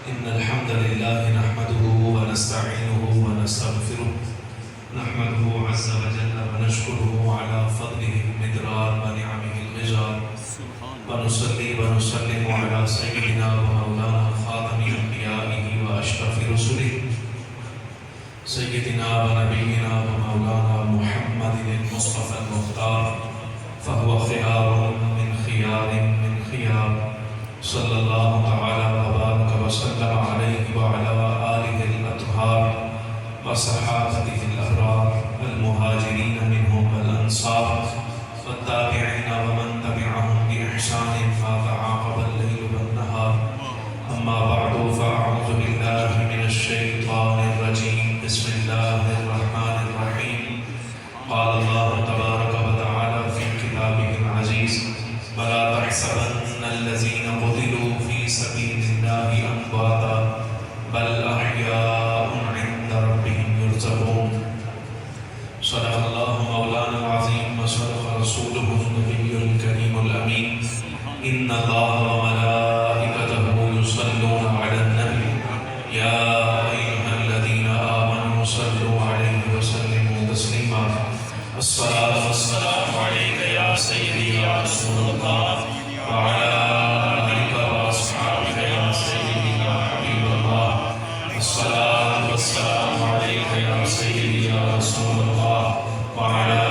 إن الحمد لله نحمده ونستعينه ونستغفره نحمده عز وجل ونشكره على فضله المدرار ونعمه الغزار ونصلي ونسلم على سيدنا ومولانا خاتم أنبيائه وأشرف رسله سيدنا ونبينا ومولانا محمد المصطفى المختار فهو خيار من خيار صلى الله تعالى وبارك وسلم عليه وعلى آله الأطهار وصحابته الأبرار المهاجرين منهم والأنصار والتابعين ومن تبعهم بإحسان ما تعاقب الليل والنهار أما بعد فأعوذ بالله من الشيطان الرجيم بسم الله الرحمن الرحيم قال الله تبارك وتعالى في كتابه العزيز ولا تحسبن الذين قتلوا في سبيل الله أمواتا بل أحياء عند ربهم يرزقون صدق الله مولانا العظيم وصدق رسوله النبي الكريم الأمين إن الله وملائكته يصلون على النبي يا أيها الذين آمنوا صلوا عليه وسلموا تسليما الصلاة والسلام عليك يا سيدي يا رسول الله وعلى آلك وأصحابك يا سيدي يا حبيب الله الصلاة والسلام عليك يا سيدي يا رسول الله وعلى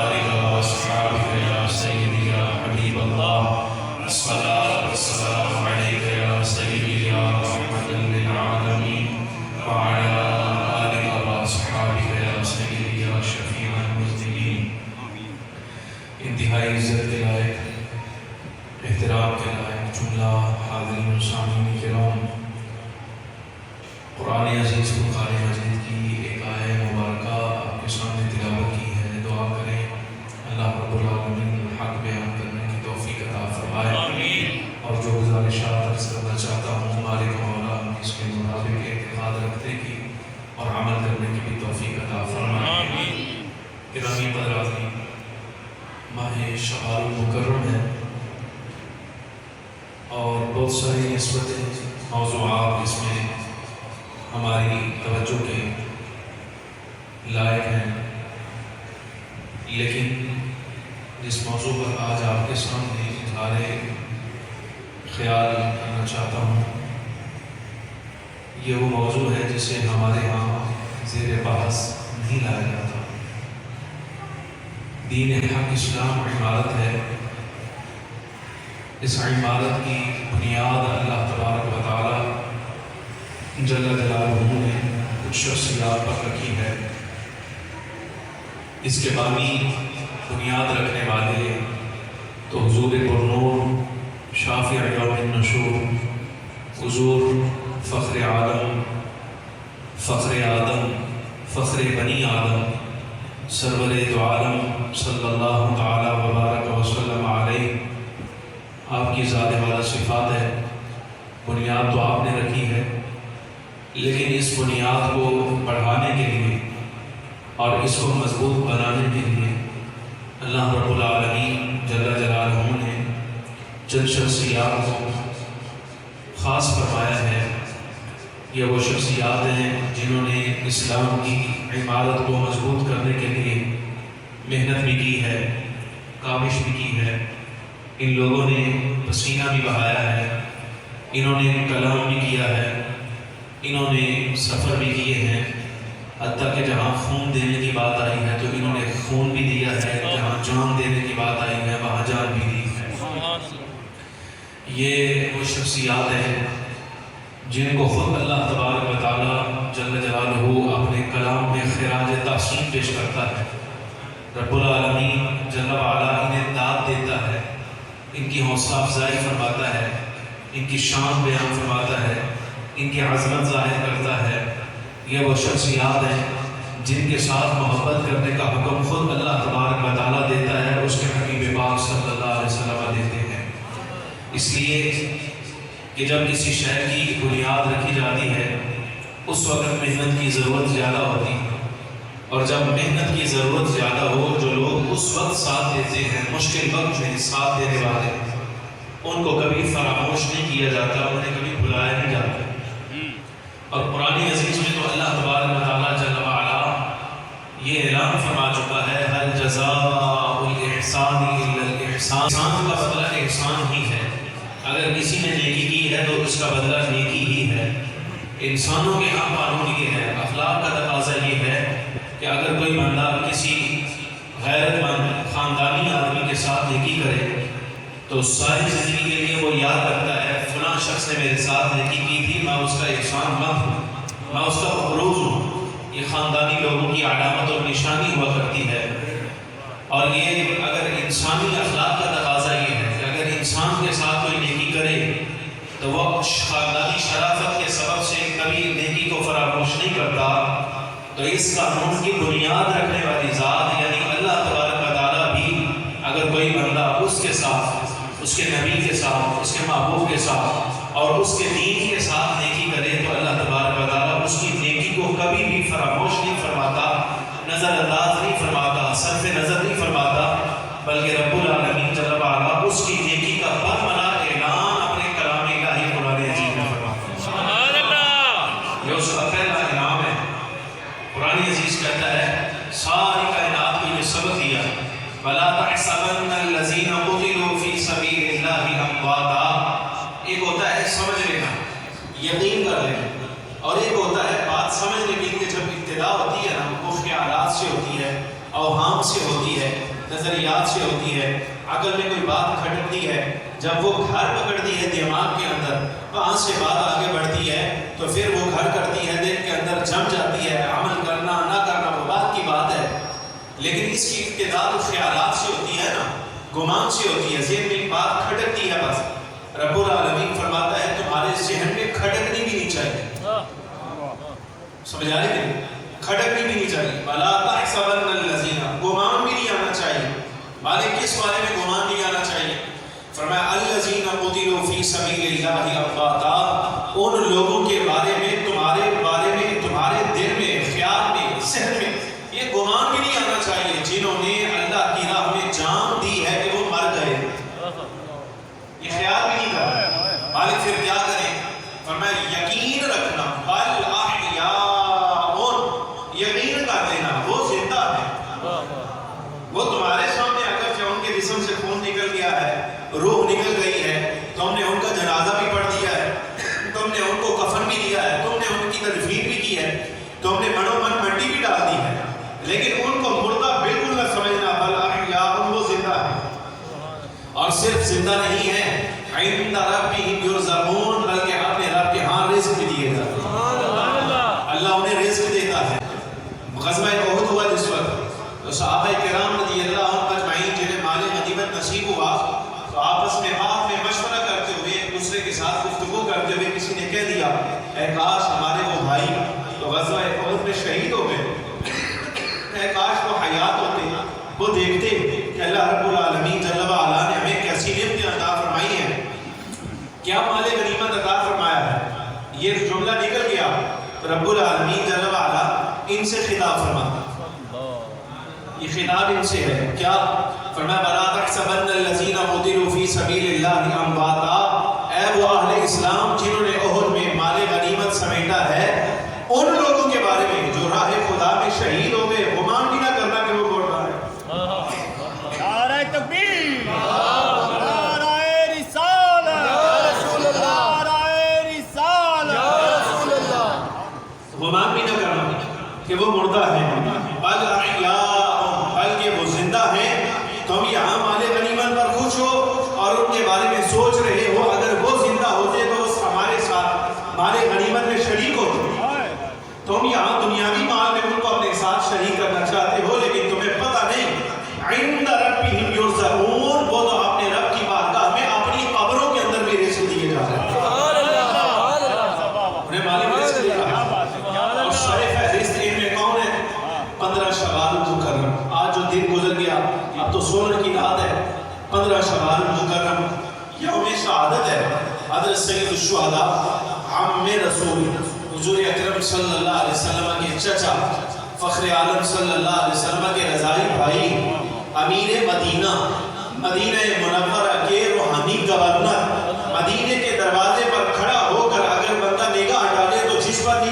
آلك وأصحابك يا سيدي يا حبيب الله الصلاة والسلام عليك يا سيدي يا رحمة للعالمين وعلى آلك وأصحابك يا سيدي يا شفيع المذنبين انتہائی عزت کے لائق احترام کے لائق جملہ حاضرین و سامعین کرام قرآن عزیز فرقان مجید کی ایک آیہ مبارکہ آپ کے سامنے تلاوت کی ہے دعا کریں اللہ رب العالمین حق بیان کرنے کی توفیق عطا فرمائے اور جو گزارشات عرض کرنا چاہتا ہوں مالک مولا اس کے مطابق اعتقاد رکھنے کی اور عمل کرنے کی بھی توفیق عطا فرمائے گرامی حضرات ماہ شعبان المکرم ہے اور بہت ساری نسبتیں موضوعات اس میں ہماری توجہ کے لائق ہیں لیکن جس موضوع پر آج آپ کے سامنے اظہار خیال کرنا چاہتا ہوں یہ وہ موضوع ہے جسے ہمارے ہاں زیر بحث نہیں لایا جاتا دین حق اسلام عمارت ہے اس عمارت کی بنیاد اللہ تبارک و تعالی جل جلالہ نے کچھ شخصیات پر رکھی ہے اس کے بانی بنیاد رکھنے والے تو حضور پرنور شافع یوم النشور حضور فخر آدم فخر بنی آدم سرور دو عالم صلی اللہ تعالی وبارک وسلم علیہ آپ کی ذات والا صفات ہے بنیاد تو آپ نے رکھی ہے لیکن اس بنیاد کو بڑھانے کے لیے اور اس کو مضبوط بنانے کے لیے اللہ رب العالمین جل جلالہ نے چند شخصیات کو خاص فرمایا ہے یہ وہ شخصیات ہیں جنہوں نے اسلام کی عمارت کو مضبوط کرنے کے لیے محنت بھی کی ہے کاوش بھی کی ہے ان لوگوں نے پسینہ بھی بہایا ہے انہوں نے کلام بھی کیا ہے انہوں نے سفر بھی کیے ہیں حتیٰ کہ جہاں خون دینے کی بات آئی ہے تو انہوں نے خون بھی دیا ہے جہاں جان دینے کی بات آئی ہے وہاں جان بھی دی ہے یہ وہ شخصیات ہیں جن کو خود اللہ تبارک و تعالی جل جلالہ اپنے کلام میں خراج تحسین پیش کرتا ہے رب العالمین جل وعلا انہیں داد دیتا ہے ان کی حوصلہ افزائی فرماتا ہے ان کی شان بیان فرماتا ہے ان کی عظمت ظاہر کرتا ہے یہ وہ شخصیات ہیں جن کے ساتھ محبت کرنے کا حکم خود اللہ تبارک و تعالی دیتا ہے اس کے حبیب پاک صلی اللہ علیہ وسلم دیتے ہیں اس لیے کہ جب کسی شہر کی بنیاد رکھی جاتی ہے اس وقت محنت کی ضرورت زیادہ ہوتی ہے اور جب محنت کی ضرورت زیادہ ہو جو لوگ اس وقت ساتھ دیتے ہیں مشکل وقت میں ساتھ دینے والے ان کو کبھی فراموش نہیں کیا جاتا انہیں کبھی بھلایا نہیں جاتا اور قرآن عزیز میں تو اللہ تبارک و تعالیٰ جل وعلا یہ اعلان فرما چکا ہے هل جزاء الاحسان الا الاحسان، احسان کا بدلہ احسان ہی ہے۔ اگر کسی نے نیکی کی ہے تو اس کا بدلہ نیکی ہی ہے۔ انسانوں کے ہاں قانون یہ ہے، اخلاق کا تقاضا یہ ہے کہ اگر کوئی بندہ کسی غیرت مند خاندانی آدمی کے ساتھ نیکی کرے تو ساری زندگی کے لیے وہ یاد رکھتا ہے فلاں شخص نے میرے ساتھ نیکی کی تھی، میں اس کا احسان مند ہوں، میں اس کا مقروض ہوں۔ یہ خاندانی لوگوں کی علامت اور نشانی ہوا کرتی ہے۔ اور یہ اگر انسانی اخلاق کا تقاضا یہ ہے کہ اگر انسان کے ساتھ کوئی نیکی کرے تو وہ خاندانی شرافت کے سبب سے کبھی نیکی کو فراموش نہیں کرتا، تو اس قانون کی بنیاد رکھنے والی ذات یعنی اللہ تبارک و تعالیٰ بھی اگر کوئی بندہ اس کے ساتھ، اس کے نبی کے ساتھ، اس کے محبوب کے ساتھ اور اس کے دین کے ساتھ نیکی کرے تو اللہ تبارک و تعالیٰ اس کی نیکی کو کبھی بھی فراموش نہیں فرماتا، نظر انداز نہیں فرماتا، صرف نظر نہیں فرماتا، بلکہ رب العالمین جل وعلا اس کی نیکی کا برملا اعلان اپنے کلام الہی قرآن عزیز میں فرماتا ہے۔ سبحان اللہ! یہ اس کا پہلا انعام ہے۔ قرآن عزیز کہتا ہے ساری کائنات کو یہ سبق دیا، وَلَا تَحْسَبَنَّ الَّذِينَ قُتِلُوا فِي سَبِيلِ اللَّهِ أَمْوَاتًا۔ ایک ہوتا ہے سمجھ لینا، یقین کر لینا، اور ایک ہوتا ہے بات سمجھ لینے کی جب ابتدا ہوتی ہے نا، وہ خیالات سے ہوتی ہے، اوہام سے ہوتی ہے، نظریات سے ہوتی ہے، عقل میں کوئی بات کھٹکتی ہے، جب وہ گھر پکڑتی ہے دماغ کے اندر، وہاں سے بات آگے بڑھتی ہے تو پھر وہ گھر کرتی ہے، دل کے اندر جم جاتی ہے، عمل کرنا نہ کرنا وہ بات کی بات ہے۔ لیکن اس کی ابتدا تو خیالات سے ہوتی ہے نا، گمان سے ہوتی ہے، ذہن میں ایک بات کھٹکتی ہے، بس رب العالمین فرماتا ہے تمہارے ذہن میں کھٹکنی بھی نہیں چاہیے، سمجھ آ رہی ہے؟ کھٹکنی بھی نہیں چاہیے، وَلَا تَحْسَبَنَّ الَّذِينَ، گمان بھی نہیں آنا چاہیے۔ مالک کس بارے میں گمان نہیں آنا چاہیے؟ فرمایا الَّذِينَ قُتِلُوا فِي سَبِيلِ اللَّهِ أَمْوَاتًا، ان لوگوں کے بارے میں، تمہارے بارے میں، تمہارے دل میں، خیال میں، ذہن میں یہ گمان بھی نہیں آنا چاہیے جنہوں نے اللہ کی راہ میں جان دی ہے کہ وہ مر گئے، یہ خیال بھی نہیں کرنا۔ مالک پھر کیا کریں؟ فرمایا یقین رکھنا، بل احیاء، یقین کر لینا وہ زندہ ہے، وہ تمہارے سامنے اگر ان کے جسم سے خون نکل گیا ہے، روح نکل گئی ہے، تو ہم نے ان کا جنازہ بھی پڑھ دیا ہے، تم نے ان کو کفن بھی دیا ہے، تم نے ان کی تدفین بھی کی ہے، تم نے منو من مٹی بھی ڈال دی ہے، لیکن ان کو مردہ بالکل نہ سمجھنا، بل احیاء، وہ زندہ ہے، اور صرف زندہ نہیں ہے، عند ربهم یرزقون، بلکہ اپنے رب کے ہاں رزق بھی دیے جاتے ہیں، اللہ انہیں رزق دیتا ہے۔ غزوہ احد ہوا جس وقت تو صحابہ کرام رضی اللہ عنہم اجمعین جنہیں مال غنیمت نصیب ہوا تو آپس میں آپ میں مشورہ کرتے ہوئے ایک دوسرے کے ساتھ گفتگو کرتے ہوئے کسی نے کہہ دیا اے کاش ہمارے وہ بھائی تو غزوہ احد میں شہید ہو گئے، اے کاش وہ حیات ہوتے، وہ دیکھتے کہ اللہ رب العالمین جل وعلا نے ہمیں کیسی نعمتیں عطا فرمائی ہیں، کیا مال غنیمت عطا فرمایا ہے۔ یہ جملہ نکل گیا تو رب العالمین جل وعلا ان سے خطاب فرماتا، یہ خطاب ان سے ہے، کیا فرمایا بلا تحسبن الذین قتلوا فی سبیل اللہ امواتا، اے وہ اہل اسلام جنہوں نے احد میں مال غنیمت سمیٹا ہے ان لوگوں کے بارے میں جو راہ خدا میں شہید ہو گئے، گمان بھی نہ کرنا کہ وہ مر رہا ہے۔ نعرہ تکبیر، نعرہ رسالت، نعرہ رسالت، گمان بھی نہ کرنا کہ وہ مردہ ہے، بل احیاء، بلکہ وہ زندہ ہیں، تم یہاں مال غنیمت پر خوش ہو اور ان کے بارے میں سوچ رہے ہو اگر وہ زندہ ہوتے تو ہمارے ساتھ مال غنیمت میں شریک ہوتے، تم یہاں دنیاوی مال میں ان کو اپنے ساتھ شریک کرنا چاہتے ہو، لیکن تمہیں پتہ نہیں عند ربهم یرزقون، وہ تو اپنے رب کی بارگاہ میں اپنی قبروں کے اندر بھی رزق دیے جا رہے ہیں، انہیں مالک رزق دے رہا ہے۔ اور سر فہرست ان میں کون ہے؟ 15 شوال مکرم، آج جو دن گزر گیا اب تو 16 کی رات ہے، 15 شوال مکرم یوم شہادت ہے، حضرت سید الشہداء عم رسول حضور اکرم صلی اللہ علیہ وسلم کے چچا فخر عالم صلی اللہ علیہ وسلم کے رضائی بھائی امیر مدینہ، مدینہ منورہ کے روحانی گورنر، مدینے کے دروازے پر کھڑا ہو کر اگر بندہ نگاہ ڈالے تو جس پر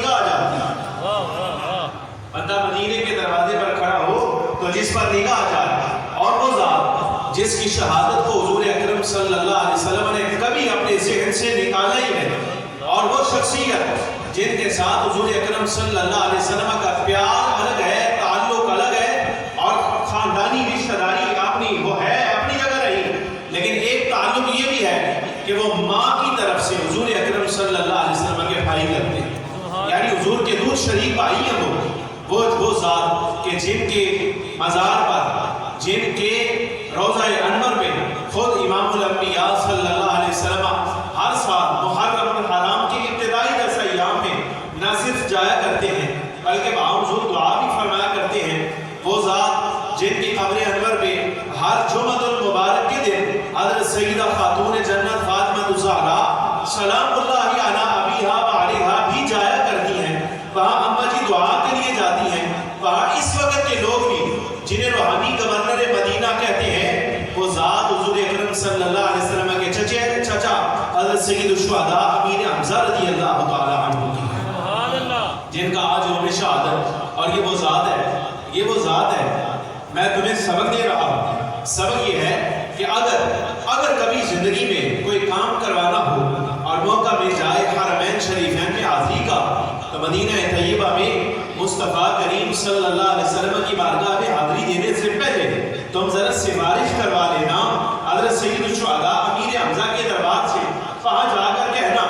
پر نگاہ جائے، اور وہ ذات جس کی شہادت کو حضور اکرم صلی اللہ علیہ وسلم نے کبھی اپنے ذہن سے نکالا ہی نہیں، اور وہ شخصیت جن کے ساتھ حضور اکرم صلی اللہ علیہ وسلم کا پیار الگ ہے، تعلق الگ ہے، اور خاندانی رشتہ داری اپنی وہ ہے اپنی جگہ رہی، لیکن ایک تعلق یہ بھی ہے کہ وہ ماں کی طرف سے حضور اکرم صلی اللہ علیہ وسلم کے بھائی کرتے ہیں، یعنی حضور کے دودھ شریک بھائی ہیں وہ ذات کہ جن کے مزار پر، جن کے روضہ انور میں خود امام الانبیاء صلی اللہ علیہ وسلم ہر سال محرم الحرام کے ابتدائی 10 ایام میں نہ صرف جایا کرتے ہیں بلکہ باوجود دعا بھی فرمایا کرتے ہیں، وہ ذات جن کی قبر انور میں ہر جمعہ المبارک کے دن حضرت سیدہ خاتون جنت فاطمہ الزہرا سلام اللہ علی ابیہا و علیہا بھی جایا کرتی ہیں، وہاں اماں جی دعا کے لیے جاتی ہیں، وہاں اس وقت کے لوگ بھی جنہیں روحانی گورنر مدینہ کہتے ہیں، وہ ذات حضور اکرم صلی اللہ علیہ وسلم کے چچا حضرت سید الشہداء امیر حمزہ رضی اللہ تعالی عنہ کی ہیں، جن کا آج یوم شہادت، اور یہ وہ ذات ہے۔ میں تمہیں سبق دے رہا ہوں، سبق یہ ہے کہ اگر کبھی زندگی میں کوئی کام کروانا ہو اور موقع مل جائے حرمین شریفین میں حاضری کا، تو مدینہ طیبہ میں مصطفیٰ کریم صلی اللہ علیہ وسلم کی بارگاہ میں حاضری دینے سے پہلے تم ذرا سفارش کروا لینا حضرت سید الشہداء امیر حمزہ کے دربار سے، وہاں جا کر کہنا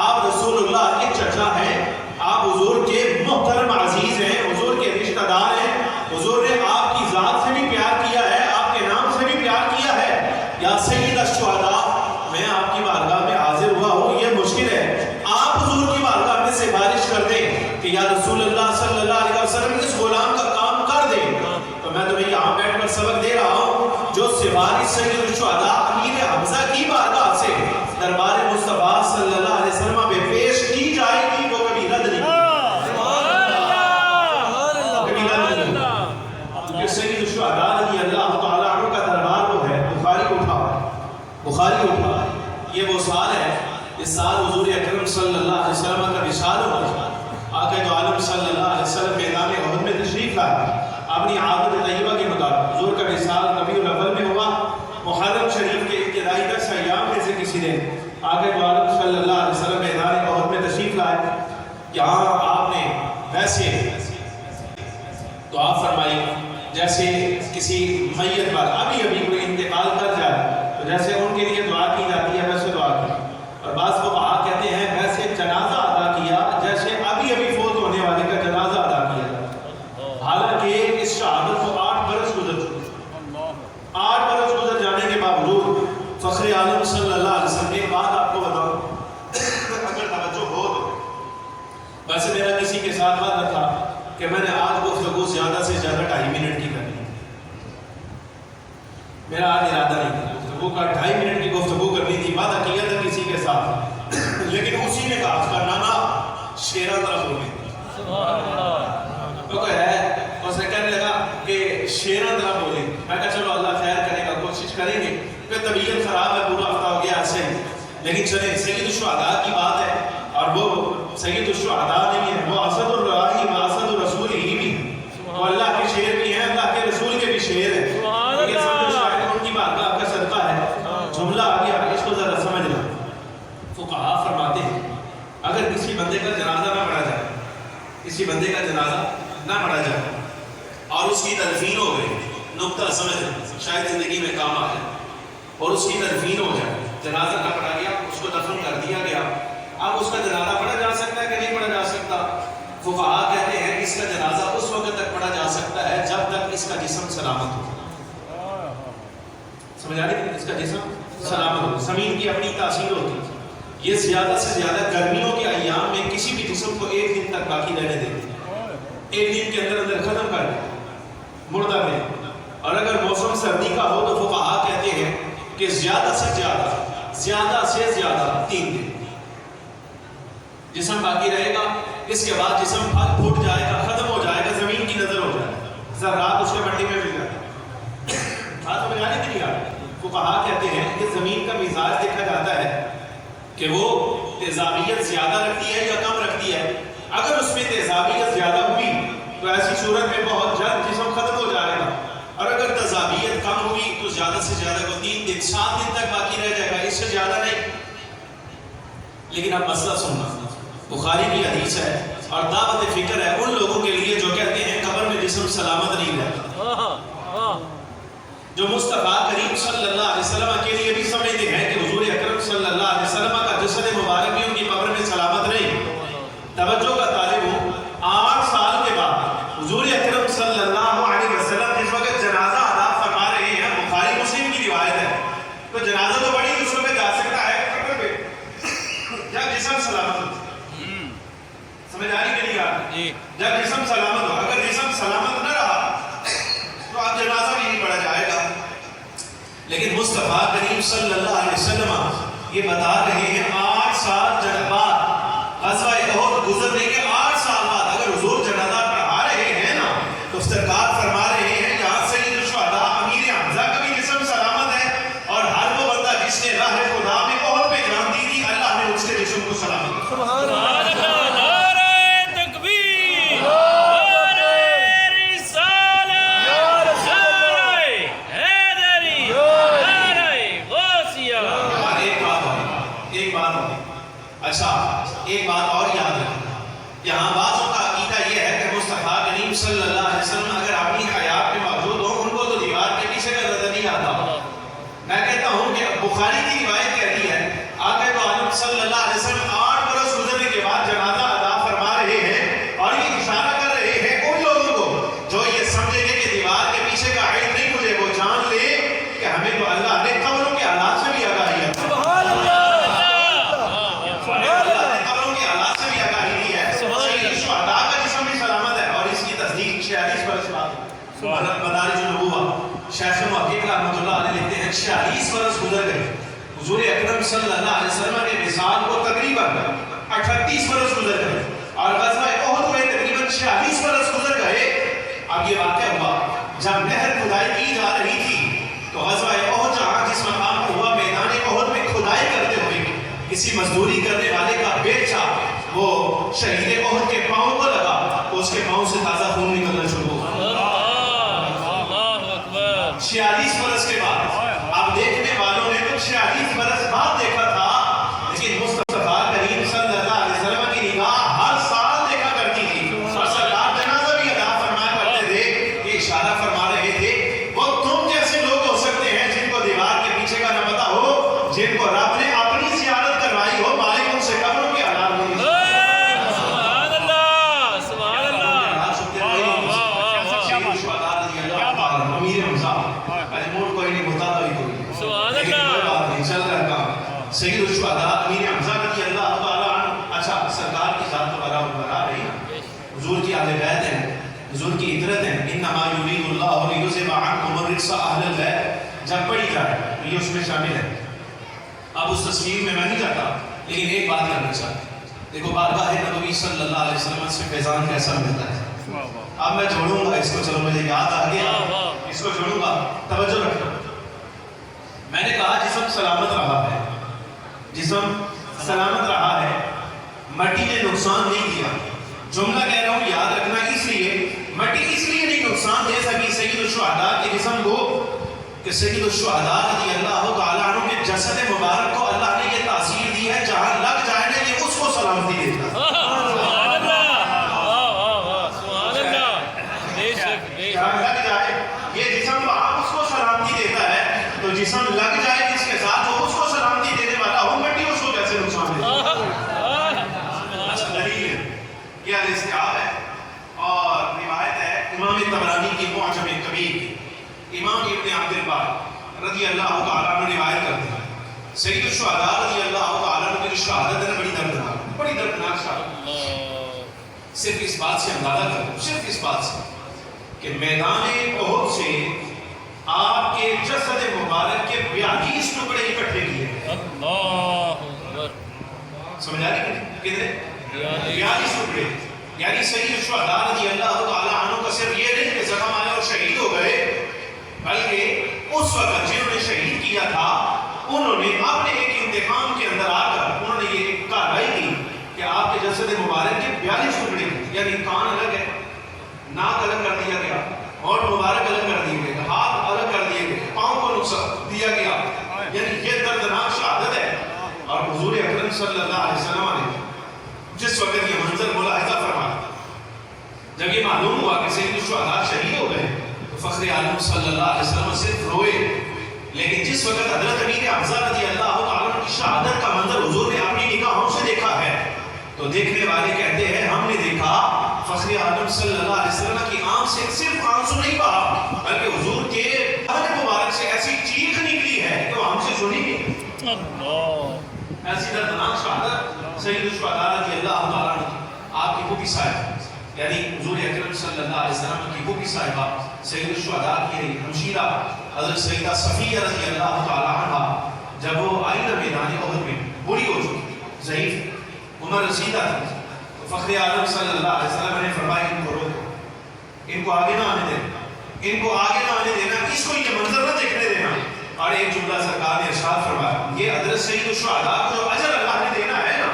آپ رسول اللہ کے چچا ہیں، آپ حضور کے محترم عزیز ہیں، حضور کے رشتہ دار ہیں، حضور نے آپ کی ذات سے بھی پیار کیا ہے، آپ کے نام سے بھی پیار کیا ہے، یا سید الشہداء میں آپ کی بارگاہ میں حاضر ہوا ہوں، یہ مشکل ہے، آپ حضور کی بارگاہ میں سفارش کر دیں کہ یا رسول اللہ صلی اللہ علیہ وسلم اس غلام کا کام کر دیں، تو میں تمہیں یہاں بیٹھ کر سبق دے رہا ہوں، جو سفارش سید الشہداء امیر حمزہ کی بارگاہ سے دربار مصطفیٰ صلی اللہ علیہ وسلم پہ پیش کی جائے گی وہ کبھی رد نہیں، کبھی رد نہیں، کیونکہ سید الشہداء رضی اللہ تعالیٰ عنہ کا دربار وہ ہے، بخاری اٹھا، یہ وہ سال ہے اس سال حضور اکرم صلی اللہ علیہ وسلم کا وصال ہوا، آقا دو عالم صلی اللہ علیہ وسلم میدان احد میں تشریف لائے، اپنی عادت طیبہ کے مطابق حضور کا وصال ربیع الاول میں ہوا، محرم شریف کے ابتدائی 10 ایام میں سے کسی دن آقا دو عالم صلی اللہ علیہ وسلم میدان احد میں تشریف لائے، یہاں آپ نے ویسے دعا فرمائی جیسے کسی میت پر ابھی کوئی انتقال کر جائے تو جیسے ان کے لیے دعا کی جاتی ہے ویسے دعا کی، اور بعض فقہا کہتے ہیں ویسے جنازہ ادا کیا جیسے ابھی فوت ہونے والے کا جنازہ ادا کیا، حالانکہ اس شہادت کو 8 برس گزر چکے، 8 برس گزر جانے کے باوجود فخر عالم صلی اللہ علیہ وسلم ایک بات آپ کو بتاؤں اگر توجہ ہو تو، ویسے میرا کسی کے ساتھ بات نہ تھا کہ میں نے آج گفتگو زیادہ سے زیادہ 2.5 منٹ کی کرنی، میرا آج ارادہ نہیں تھا گفتگو کا 2.5 منٹ کی گفتگو کرنی تھی، وعدہ کیا تھا کسی کے ساتھ، لیکن اسی نے کہا اس کا نانا شیرہ طرف ہو گئی، تو ہے اسے کہنے لگا کہ شیرہ طرف ہو گئی، میں کہا چلو اللہ خیر کرے گا، کوشش کریں گے، پھر طبیعت خراب ہے پورا ہفتہ ہو گیا ایسے، لیکن چلیں سید الشہداء کی بات ہے، اور وہ سید الشہداء نہیں ہے، وہ اسد الراہی و اسد الرسول ہی بھی ہیں، وہ اللہ کے شیر بھی ہیں، اللہ کے رسول کے بھی شیر ہیں، لیکن سب شاید ان کی بارگاہ کا صدقہ ہے، جملہ آ گیا، اس کو ذرا سمجھ لیں، فقہا فرماتے ہیں اگر کسی بندے کا جنازہ نہ پڑھا جائے، کسی بندے کا جنازہ نہ پڑھا جائے اور اس کی تدفین ہو گئی، نقطہ سمجھ لیں شاید زندگی میں کام آ جائے، اور اس کی تدفین ہو جائے، جنازہ نہ پڑھا گیا، اس کو دفن کر دیا گیا، اب اس کا جنازہ پڑھا جا سکتا ہے کہ نہیں پڑھا جا سکتا؟ فقہا کہتے ہیں اس کا جنازہ اس وقت تک پڑھا جا سکتا ہے جب تک اس کا جسم سلامت ہو، سمجھ آ رہی ہے؟ اس کا جسم سلامت ہو، زمین کی اپنی تاثیر ہوتی ہے، یہ زیادہ سے زیادہ گرمیوں کے ایام میں کسی بھی جسم کو 1 دن تک باقی رہنے دیتے ہیں، 1 دن کے اندر ختم کر دیں، مردہ دیں، اور اگر موسم سردی کا ہو تو فقہا کہتے ہیں کہ زیادہ سے زیادہ 3 دن جسم باقی رہے گا، اس کے بعد جسم پھٹ پھٹ جائے گا، ختم ہو جائے گا، زمین کی نظر ہو جائے گا، ذرات اس کے مٹی میں مل جائے گا، بات سمجھ آنے کی نہیں آ رہی؟ فقہا کہتے ہیں کہ زمین کا مزاج دیکھا جاتا ہے کہ وہ تیزابیت زیادہ رکھتی ہے یا کم رکھتی ہے، اگر اس میں تیزابیت زیادہ ہوئی تو ایسی صورت میں بہت جلد جسم ختم ہو جائے گا، اور حد سے زیادہ کو 3 دن 7 دن تک باقی رہ جائے گا، اس سے زیادہ نہیں۔ لیکن اب مسئلہ سننا، بخاری کی حدیث ہے اور دعوت فکر ہے ان لوگوں کے لیے جو کہتے ہیں قبر میں جسم سلامت نہیں رہتا، جو مصطفیٰ کریم صلی اللہ علیہ وسلم کے لیے بھی سمجھتے ہیں کہ حضور اکرم صلی اللہ علیہ وسلم کا جسد مبارک بھی ان کی قبر میں سلامت نہیں۔ توجہ کا طالب ہوں، 8 سال کے بعد حضور اکرم صلی اللہ علیہ وسلم جس وقت جنازہ ادا فرما رہے ہیں، بخاری مسلم کی روایت ہے، تو جنازہ تو بڑی دوسروں پہ جا سکتا ہے قبر پہ جب جسم سلامت ہو۔ سمجھ آ رہی کہ نہیں آ رہی؟ جب جسم سلامت ہو، اگر جسم سلامت نہ رہا تو اب جنازہ بھی نہیں پڑھا جائے گا۔ لیکن مصطفیٰ کریم صلی اللہ علیہ وسلم یہ بتا رہے ہیں 8 سال بعد غزوہ احد گزرنے کے 8 سال بعد اگر حضور جنازہ پڑھا رہے ہیں نا تو سرکار فرما رہے ہیں یہاں سید الشہداء امیر حمزہ کا بھی جسم سلامت ہے، اور ہر وہ بندہ جس نے راہ خدا میں احد پہ جان دی تھی اللہ نے اس کے جسم کو سلامت کیا۔ سبحان اللہ۔ اچھا ایک بات اور یاد رکھنا، یہاں بعضوں کا عقیدہ یہ ہے کہ مصطفیٰ کریم صلی اللہ علیہ وسلم اگر اپنی حیات میں موجود ہوں ان کو تو دیوار کے پیچھے کا نظر نہیں آتا۔ میں کہتا ہوں کہ بخاری کی روایت کہتی ہے آقا تو عالم صلی اللہ علیہ وسلم 8 برس گزرنے کے بعد جنازہ ادا فرما رہے ہیں، اور یہ اشارہ کر رہے ہیں ان لوگوں کو جو یہ سمجھیں گے کہ دیوار کے پیچھے کا علم نہیں مجھے، وہ جان لے کہ ہمیں تو اللہ نے قبروں کے حالات سے بھی آگاہی ہے۔ سبحان اللہ۔ مدارج النبوہ شیخ محقق رحمۃ اللہ علیہ لکھتے ہیں 46 برس گزر گئے حضور اکرم صلی اللہ علیہ وسلم کے وصال کو، تقریباً 38 برس گزر گئے، اور غزوہ احد میں تقریباً 46 برس گزر گئے۔ اب یہ واقعہ ہوا جب نہر کھدائی کی جا رہی تھی، تو غزوہ احد جہاں جس مقام پر ہوا میدان احد میں کھدائی کرتے ہوئے کسی مزدوری کرنے والے کا بیٹا وہ شہید احد کے پاؤں کو لگا تو اس کے پاؤں سے تازہ خون نکلنا شروع ہوا۔ 46 برس کے بعد، اب دیکھنے والوں نے تو 46 برس بعد دیکھا تھا، لیکن مصطفیٰ کریم صلی اللہ علیہ وسلم کی نگاہ ہر سال دیکھا کرتی تھی، اور سرکار جنازہ بھی ادا فرمایا کرتے تھے۔ یہ اشارہ فرما رہے تھے وہ تم جیسے لوگ ہو سکتے ہیں جن کو دیوار کے پیچھے کا نہ پتا ہو، جن کو رب نے اپنی زیارت کروائی ہو، مالک ان سے قبروں کے حالات نہیں۔ سید الشہداء امیر حمزہ رضی اللہ تعالیٰ عنہ، اچھا سرکار کی ذات تو برا رہی نا، حضور کی اہل بیت ہیں، حضور کی عطرت ہیں، انما یرید اللہ لیذھب عنکم الرجس اہل البیت، جب پڑھی جائے یہ اس میں شامل ہے۔ اب اس تصویر میں نہیں جاتا، لیکن ایک بات کرنا چاہتا ہوں، دیکھو بارگاہ نبوی صلی اللہ علیہ وسلم سے فیضان کیسا ملتا ہے۔ اب میں جوڑوں گا اس کو، چلو مجھے یاد آ گیا، اس کو جوڑوں گا، توجہ رکھنا۔ میں نے کہا جسم سلامت رہا ہے، جسم سلامت رہا ہے، مٹی نے نقصان نہیں کیا۔ جملہ کہہ رہا ہوں یاد رکھنا، اس لیے مٹی اس لیے نہیں نقصان دے سکی سید الشہداء کے جسم کو کہ سید الشہداء رضی اللہ تعالیٰ عنہ کے جسد مبارک کو اللہ نے یہ تاثیر دی ہے جہاں لگ جائے نا یہ اس کو سلامتی دیتا ہے۔ جہاں لگ جائے یہ جسم وہاں اس کو سلامتی دیتا ہے، تو جسم لگ جائے جس کے ساتھ وہ اس کو سلامتی دینے والا ہو، مٹی اس کو کیسے نقصان دے؟ دلیل یہ الاستیعاب ہے، اور روایت ہے امام طبرانی کی معجم کبیر کی، امام ابن عبد البر رضی اللہ تعالیٰ عنہ روایت کرتے ہیں سید الشہداء رضی اللہ تعالیٰ عنہ کی شہادت ہے بڑی دردناک شہادت۔ صرف اس بات سے اندازہ کرو، صرف اس بات سے کہ میدان احد سے آپ کے جسد مبارک کے 42 ٹکڑے اکٹھے کیے گئے۔ سمجھ آ رہی ہے کتنے؟ 42 ٹکڑے، یعنی سید الشہداء رضی اللہ تعالیٰ عنہ کا صرف یہ نہیں کہ زخم آئے اور شہید ہو گئے، بلکہ اس وقت جنہوں نے شہید کیا تھا انہوں نے اپنے ایک انتقام کے اندر آ کر انہوں نے یہ کارروائی کی کہ آپ کے جسد مبارک کے 42 ٹکڑے، یعنی کان الگ ہے، ناک الگ کر دیا گیا، ہونٹ مبارک الگ کر دیے گئے، ہاتھ الگ کر دیے گئے، پاؤں کو نقصان وسلم نے جس وقت یہ منظر ملاحظہ فرمایا، جب یہ معلوم ہوا کہ سید الشہداء شہید ہو گئے تو فخر عالم صلی اللہ علیہ وسلم صرف روئے، لیکن جس وقت حضرت امیر حمزہ رضی اللہ تعالیٰ عنہ کی شہادت کا منظر حضور نے اپنی نگاہوں سے دیکھا ہے تو دیکھنے والے کہتے ہیں ہم نے دیکھا فخر عالم صلی اللہ علیہ وسلم کی آنکھ سے صرف آنسو نہیں بہا بلکہ حضور کے بدن مبارک سے ایسی چیخ نکلی ہے کہ وہ ہم سے سنی گئی۔ ایسی دردناک شہادت سید الشہداء رضی اللہ تعالیٰ عنہ آپ کی پھوپھی صاحب یعنی حضور اکرم صلی اللہ علیہ وسلم کی پھوپھی صاحبہ سید الشہداء کی ہمشیرہ حضرت سیدہ صفیہ رضی اللہ تعالیٰ عنہ جب وہ آئی نا میدان احد میں بری ہو چکی ضعیف عمر رسیدہ تھی تو فخر عالم صلی اللہ علیہ وسلم نے فرمایا ان کو روکو، ان کو آگے نہ آنے دینا، ان کو آگے نہ آنے دینا، اس کو یہ منظر نہ دیکھنے دینا۔ اور ایک جملہ سرکار نے ارشاد فرمایا یہ حضرت سید الشہداء کو جو اجر اللہ نے دینا ہے نا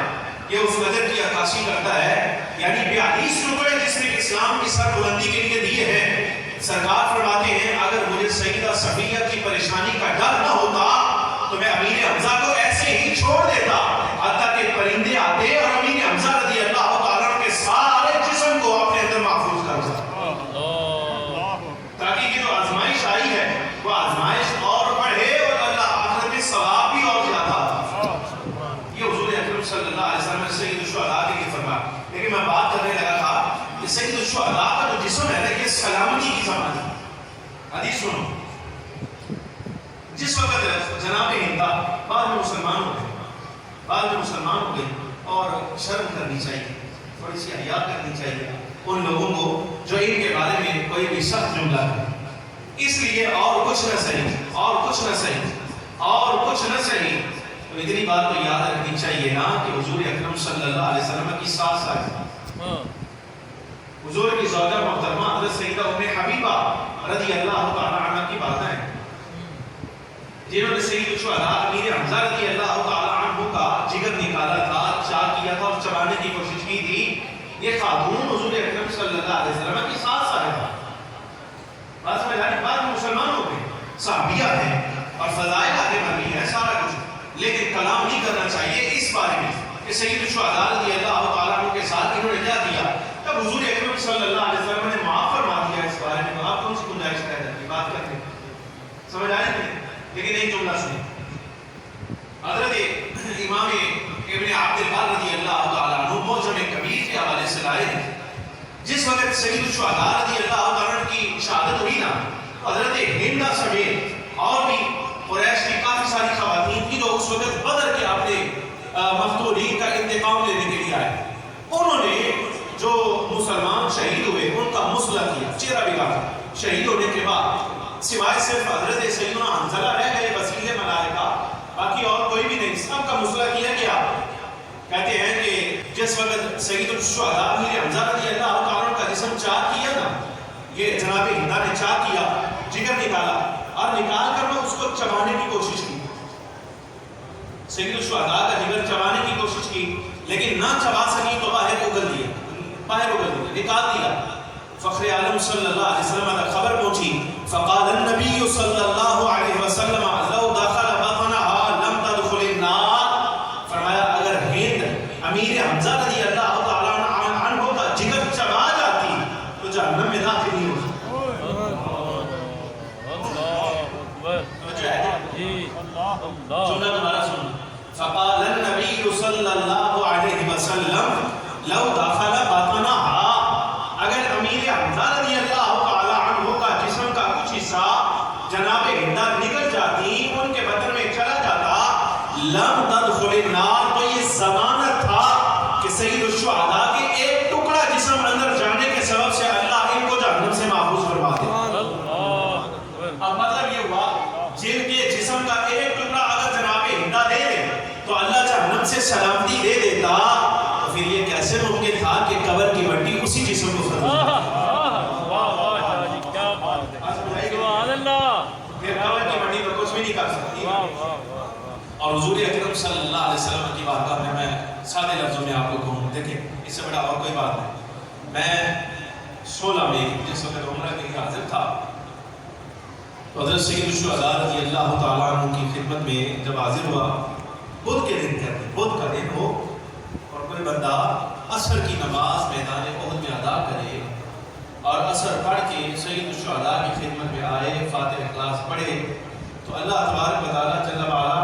یہ اس اجر کی عکاسی کرتا ہے، یعنی 42 ٹکڑے جس نے اسلام کی سر بلندی کے لیے دیے ہیں۔ سرکار فرماتے ہیں اگر مجھے سیدہ صفیہ کی پریشانی کا ڈر نہ ہوتا تو میں امیر حمزہ کو ایسے ہی چھوڑ دیتا حتیٰ کہ پرندے آتے اور امیر حمزہ رضی اللہ تعالیٰ عنہ کے سارے جسم کو اپنے اندر محفوظ کر سکتا تاکہ یہ جو آزمائش آئی ہے وہ آزمائش اور بڑھے اور اللہ آخرت میں ثواب بھی اور زیادہ آتا۔ یہ حضور اکرم صلی اللہ علیہ وسلم نے سید الشہداء کے لیے فرمایا، لیکن میں بات کرنے لگا تھا کہ سید الشہداء کا جو جسم ہے یہ سلامتی کی سمجھ ہے۔ حدیث سنو، جس وقت جناب ہندا بعد میں مسلمان ہو گئے، بعد میں مسلمان ہو گئے اور شرم کرنی چاہیے، تھوڑی سی حیا کرنی چاہیے ان لوگوں کو جو ان کے بارے میں کوئی بھی سخت جملہ ہے، اس لیے اور کچھ نہ صحیح اور کچھ نہ صحیح اور کچھ نہ صحیح تو اتنی بات تو یاد رکھنی چاہیے نا کہ حضور اکرم صلی اللہ علیہ وسلم کی ساس آئی، حضور کی زوجہ محترمہ حضرت سیدہ ام حبیبہ رضی اللہ تعالیٰ عنہ کی باتیں ہیں جنہوں نے سید الشہداء امیر حمزہ رضی اللہ تعالیٰ عنہ کا جگر نکالا تھا، چاک کیا تھا اور چبانے کی کوشش کی تھی۔ یہ خاتون حضور اکرم صلی اللہ علیہ وسلم کی ساس صاحبہ بعد میں جانے بعد میں مسلمان ہو گئے، صحابیہ ہیں اور فضائل آگے مرمی ہے سارا کچھ، لیکن کلام نہیں کرنا چاہیے اس بارے میں کہ سید الشہداء رضی اللہ تعالیٰ عنہ کے ساتھ انہوں نے کیا دیا۔ تب حضور اکرم صلی اللہ علیہ وسلم نے معاف فرما دیا اس بارے میں، آپ کون سی گنجائش پیدا کی بات کرتے ہیں، سمجھ آئے نہیں؟ لیکن ایک جملہ سنیں، حضرت امام ابن عبد البر رضی اللہ تعالیٰ عنہ معجم کبیر کے حوالے سے لائے ہیں جس وقت سید الشہداء رضی اللہ تعالیٰ عنہ کی شہادت ہوئی نا حضرت ہندا سمیت اور بھی قریش کی کافی ساری خواتین کی جو اس وقت بدر کے اپنے مقتولین کا انتقام لینے کے لیے آئے، انہوں نے جو مسلمان شہید ہوئے ان کا مسئلہ کیا، چہرہ بھی کاٹا شہید ہونے کے بعد، سوائے صرف حضرت سیدنا حنظلہ رہ گئے وسیلے ملائکہ، باقی اور کوئی بھی نہیں، سب کا مسئلہ کیا گیا۔ کہتے ہیں کہ جس وقت سید الشہداء امیر حمزہ رضی اللہ تعالیٰ عنہ کا جسم چاک کیا نا، یہ جناب ہندا نے چاک کیا، جگر نکالا اور نکال کر وہ اس کو چبانے کی کوشش کی، سید الشہداء کا جگر چبانے کی کوشش کی لیکن نہ چبا سکی تو باہر اگل دیا، نکال دیا۔ فخر عالم صلی اللہ علیہ وسلم تک خبر پہنچی، فقال النبی صلی اللہ علیہ وسلم لو دخل بطنها لم تدخل النار، فرمایا اگر ہند امیر حمزہ رضی اللہ تعالیٰ عنہ کا جگر چبا جاتی تو جہنم میں داخل نہیں ہوتی۔ جملہ دوبارہ سنو، فقال النبی صلی اللہ علیہ وسلم لو دخل بطنها، اگر امیر حمزہ رضی اللہ تعالیٰ عنہ کا جسم کا کچھ حصہ جناب ہندا نکل جاتی ان کے بدن میں چلا جاتا، لم تدخل النار، تو یہ ضمانت تھا کہ سید الشہداء کے ایک ٹکڑا جسم اندر جانے کے سبب سے اللہ ان کو جہنم سے محفوظ فرما دے۔ اب مطلب یہ ہوا جن کے جسم کا ایک ٹکڑا اگر جناب ہندا دے دے تو اللہ جہنم سے سلامتی دے دیتا، تو پھر یہ کیسے ممکن تھا کہ قبر کی مٹی اسی جسم کو ختم کر دے؟ پھر قبر کی مٹی تو کچھ بھی نہیں کر سکتی۔ اور حضور اکرم صلی اللہ علیہ وسلم کی بارگاہ میں میں سادے لفظوں میں آپ کو کہوں، دیکھیں اس سے بڑا اور کوئی بات نہیں، میں 16 میں جس وقت عمرہ کے لیے حاضر تھا تو حضرت سید الشہداء رضی اللہ تعالیٰ عنہ کی خدمت میں جب حاضر ہوا، بدھ کے دن کہتے ہیں، بدھ کا دن ہو عصر کی نماز میدان احد میں ادا کرے اور عصر پڑھ کے سید الشہداء کی خدمت میں آئے، فاتحہ اخلاص پڑھے، تو اللہ تبارک و تعالیٰ جل وعلا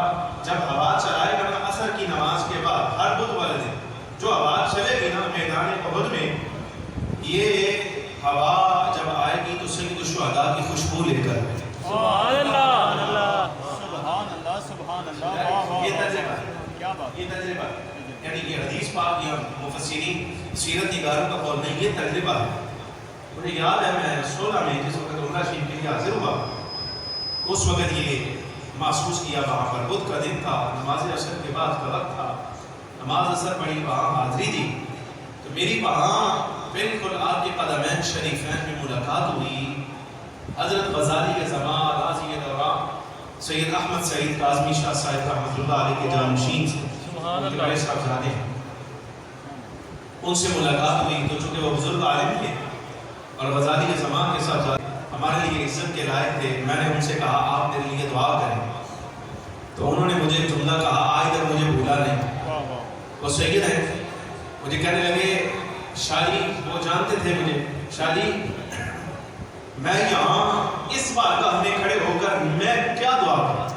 جب ہوا چلائے گا نا عصر کی نماز کے بعد ہر بدھ والے دن جو ہوا چلے گی نا میدان احد میں، یہ ہوا جب آئے گی تو سید الشہداء کی خوشبو لے کر سبحان اللہ سبحان اللہ سبحان اللہ، یہ تجربہ کیا بات، یہ تجربہ یعنی یہ حدیث پاک یا مفسرین سیرت نگاروں کا قول نہیں، یہ تجربہ ہے۔ مجھے یاد ہے میں 16 میں جس وقت عمرہ شریف کے لیے حاضر ہوا، اس وقت یہ محسوس کیا وہاں پر بدھ کا دن تھا، نماز عصر کے بعد کا وقت تھا، نماز عصر پڑھی، وہاں حاضری دی، تو میری وہاں بالکل آپ کے قدمین شریفین میں ملاقات ہوئی۔ حضرت غزالی کے زمان غازی دوران سید احمد سعید کاظمی شاہ صاحب رحمۃ اللہ علیہ کے جانشین سے صاحب ہیں، ان سے ملاقات ہوئی، تو چونکہ وہ بزرگ عالم تھے اور غزالی کے زمان کے ساتھ ہمارے لیے عزت کے لائق تھے، میں نے ان سے کہا آپ میرے لیے دعا کریں، تو انہوں نے مجھے جملہ کہا آج تک مجھے بھولا نہیں، وہ سید ہیں، مجھے کہنے لگے شالی، وہ جانتے تھے مجھے، شالی میں یہاں اس بارگاہ میں کھڑے ہو کر میں کیا دعا کروں،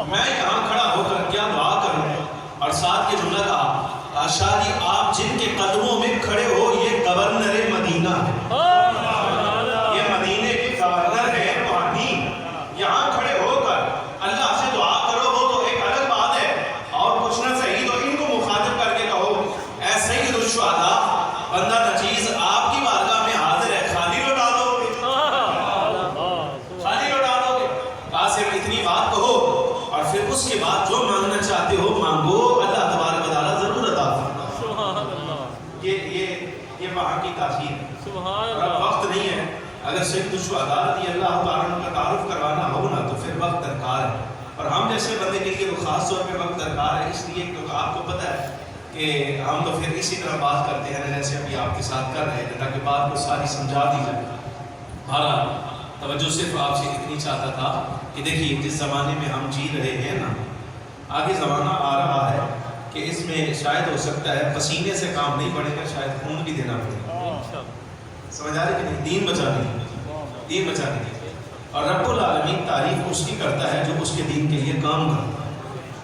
میں یہاں کھڑا ہو کر کیا دعا کروں، اور ساتھ یہ جملہ کہا شالی آپ جن کے قدموں میں کھڑے ہو یہ گورنر مدینہ ہے، یہ مدینے کے گورنر ہے روحانی، یہاں کھڑے ہو کر اللہ سے دعا کرو، وہ تو ایک الگ بات ہے، اور کچھ نہ صحیح تو ان کو مخاطب کر کے کہو اے سید الشہداء بندہ نچیز آپ کی بارگاہ میں حاضر ہے، خالی لوٹا دو گے، خالی لوٹا دو گے، صرف اتنی بات کہو اور پھر اس کے بعد جو مانگنا چاہتے ہو مانگو، اللہ تبارک و تعالیٰ ضرور عطا فرمائے۔ یہ وہاں کی تاثیر ہے، اور اب وقت نہیں ہے، اگر سید الشہداء رضی اللہ تعالیٰ کا تعارف کروانا ہو نا تو پھر وقت درکار ہے، اور ہم جیسے بندے کے لیے تو خاص طور پہ وقت درکار ہے، اس لیے کہ آپ کو پتہ ہے کہ ہم تو پھر اسی طرح بات کرتے ہیں جیسے ابھی آپ کے ساتھ کر رہے تھے، تاکہ بات کو ساری سمجھا دی جائے۔ بہرحال توجہ صرف آپ سے اتنی چاہتا تھا کہ دیکھیے جس زمانے میں ہم جی رہے ہیں نا، آگے زمانہ آ رہا ہے کہ اس میں شاید ہو سکتا ہے پسینے سے کام نہیں پڑے گا، شاید خون بھی دینا پڑے گا، سمجھ آ رہے کہ نہیں، دین بچانے کی، دین بچانے کی، اور رب العالمین تعریف اس کی کرتا ہے جو اس کے دین کے لیے کام کرتا ہے۔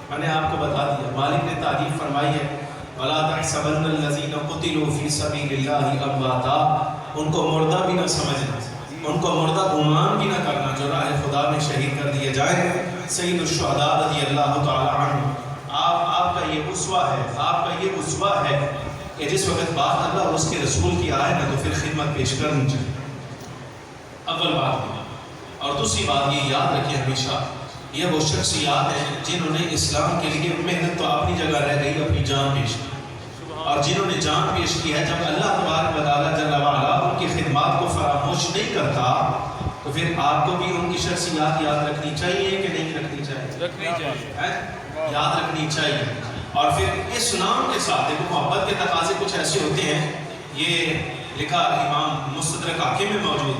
میں نے آپ کو بتا دیا، مالک نے تعریف فرمائی ہے وَلَا تَحْسَبَنَّ الَّذِينَ قُتِلُوا فِي سَبِيلِ اللَّهِ أَمْوَاتًا، ان کو مردہ بھی نہ سمجھنا، ان کو مردہ گمان بھی نہ کرنا جو راہ خدا میں شہید کر دیے جائیں۔ سید الشہداء رضی اللہ تعالی عنہ آپ کا یہ اسوہ ہے، آپ کا یہ اسوہ ہے کہ جس وقت بات اللہ اور اس کے رسول کی آئے نا تو پھر خدمت پیش کرنی چاہیے، اول بات۔ اور دوسری بات یہ یاد رکھیں ہمیشہ، یہ وہ شخصیات ہیں جنہوں نے اسلام کے لیے محنت تو اپنی جگہ رہ گئی، اپنی جان پیش کی، اور جنہوں نے جان پیش کی ہے، جب اللہ تبارک و تعالیٰ جل وعلا ان کی خدمات کو فراموش نہیں کرتا تو پھر آپ کو بھی ان کی شخصیات یاد رکھنی چاہیے کہ نہیں رکھنی چاہیے؟ رکھنی چاہیے، یاد رکھنی چاہیے۔ اور پھر اس نام کے ساتھ دیکھو محبت کے تقاضے کچھ ایسے ہوتے ہیں، یہ لکھا امام مستدرک حاکم میں موجود،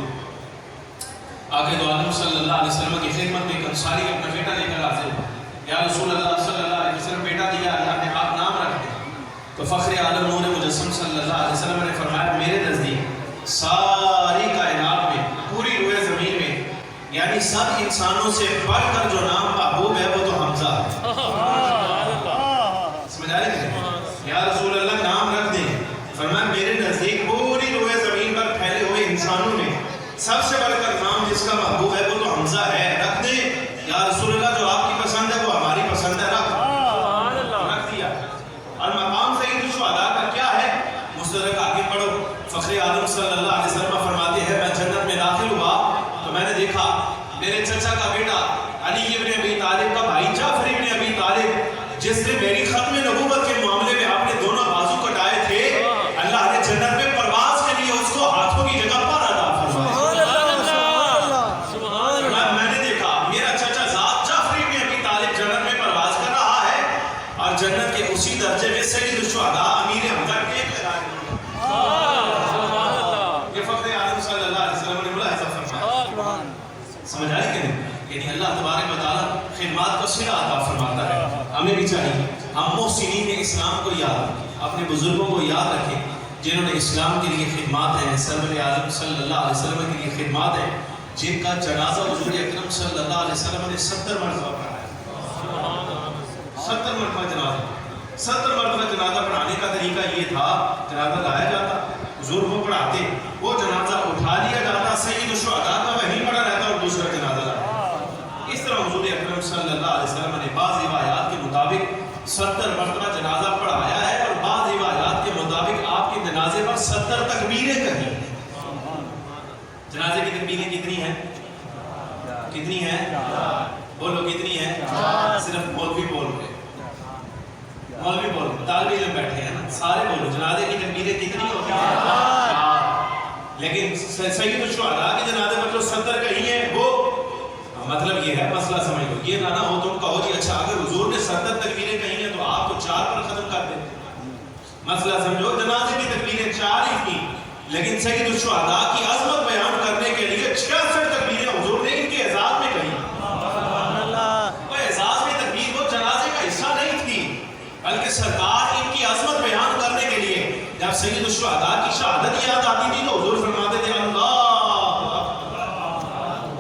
آقا دو عالم صلی اللہ علیہ وسلم کی خدمت میں ایک انصاری اپنا بیٹا لے کر حاضر ہوا، یا رسول اللہ صلی اللہ علیہ وسلم بیٹا دیا، اللہ نے آپ نام رکھ دیں، تو فخر عالم نور مجسم صلی اللہ علیہ وسلم نے فرمایا میرے نزدیک ساری کائنات میں، پوری روئے زمین میں، یعنی سب انسانوں سے بڑھ کر جو نام محبوب ہے وہ تو حمزہ ہے۔ سمجھ آ رہے ہیں؟ یا رسول اللہ نام رکھ دیں، فرمایا میرے نزدیک پوری روئے زمین پر پھیلے ہوئے انسانوں میں سب سے بڑھ کر نام جس کا محبوب ہے وہ تو حمزہ ہے، رکھ دیں یا رسول اللہ، جو آپ کی پسند ہے وہ ہماری پسند ہے، رکھ دیا۔ اور مقام سید الشہداء کا کیا ہے؟ مستدرک حاکم پڑھو، فخر عالم صلی اللہ علیہ وسلم فرماتے ہیں میں جنت میں داخل ہوا تو میں نے دیکھا میرے چچا کا بیٹا علی ابن ابی طالب کا بھائی جعفر ابن ابی طالب، جس نے میری ختم نبوت کے معاملے میں آپ نے دونوں بازو کٹائے تھے، اللہ نے جنت میں پرواز کے لیے اس کو ہاتھوں کی جگہ پر عطا فرمایا۔ میں نے دیکھا میرا چچا ذات جعفر ابن ابی طالب جنت میں پرواز کر رہا ہے، اور جنت کے اسی درجے میں سید الشہداء امیر حمزہ کے یہ فخر عالم صلی اللہ علیہ وسلم نے ملاحظہ فرمایا۔ سمجھ آئی کہ نہیں؟ یعنی اللہ تبارک و تعالیٰ خدمات کو صلہ عطا فرماتا ہے، ہمیں بھی چاہیے ہم محسنین اسلام کو یاد رکھیں، اپنے بزرگوں کو یاد رکھیں جنہوں نے اسلام کے لیے خدمات ہیں، سرور اعظم صلی اللہ علیہ وسلم کے لیے خدمات ہیں، جن کا جنازہ حضور اکرم صلی اللہ علیہ وسلم نے 70 مرتبہ پڑھایا، 70 مرتبہ جنازہ، 70 مرتبہ جنازہ پڑھانے کا طریقہ یہ تھا، جنازہ لایا جاتا، حضور وہ پڑھاتے، وہ جنازہ اٹھا لیا جاتا، سید الشہداء کا وہیں پڑھا رہتا اور دوسرا جنازہ لایا۔ اس طرح حضور اکرم صلی اللہ علیہ وسلم نے بعض روایات کے مطابق 70 مرتبہ جنازہ پڑھایا ہے، اور بعض روایات کے مطابق آپ کے جنازے پر 70 تکبیریں کہی ہیں۔ جنازے کی تکبیریں کتنی ہیں؟ کتنی ہیں؟ بولو کتنی ہیں؟ صرف مولوی بول رہے، مولوی بول رہے، طالب علم بیٹھے ہیں نا، سارے بولو جنازے کی تکبیریں کتنی ہوتی ہیں؟ لیکن سید الشہداء کے جنازے پر جو 70 کہی ہیں وہ مطلب یہ ہے، مسئلہ سمجھ لو، یہ نہ ہو تم کہو جی اچھا اگر حضور نے 70 تکبیریں کہی ہیں تو آپ تو 4 پر ختم کر دیں، مسئلہ سمجھو، جنازے کی تکبیریں 4 ہی تھیں، لیکن سید الشہداء کی عظمت بیان کرنے کے لیے 66 تکبیریں حضور نے ان کے اعزاز میں کہی۔ وہ اعزاز میں تکبیر وہ جنازے کا حصہ نہیں تھی، بلکہ سرکار ان کی عظمت بیان کرنے کے لیے جب سید الشہداء کی شہادت یاد آتی تھی تو حضور فرماتے تھے اللہ،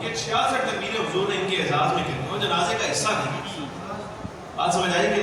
یہ 66 تکبیریں حضور نے ان کے اعزاز میں کہی، وہ جنازے کا حصہ نہیں۔ بات سمجھ آئی کہ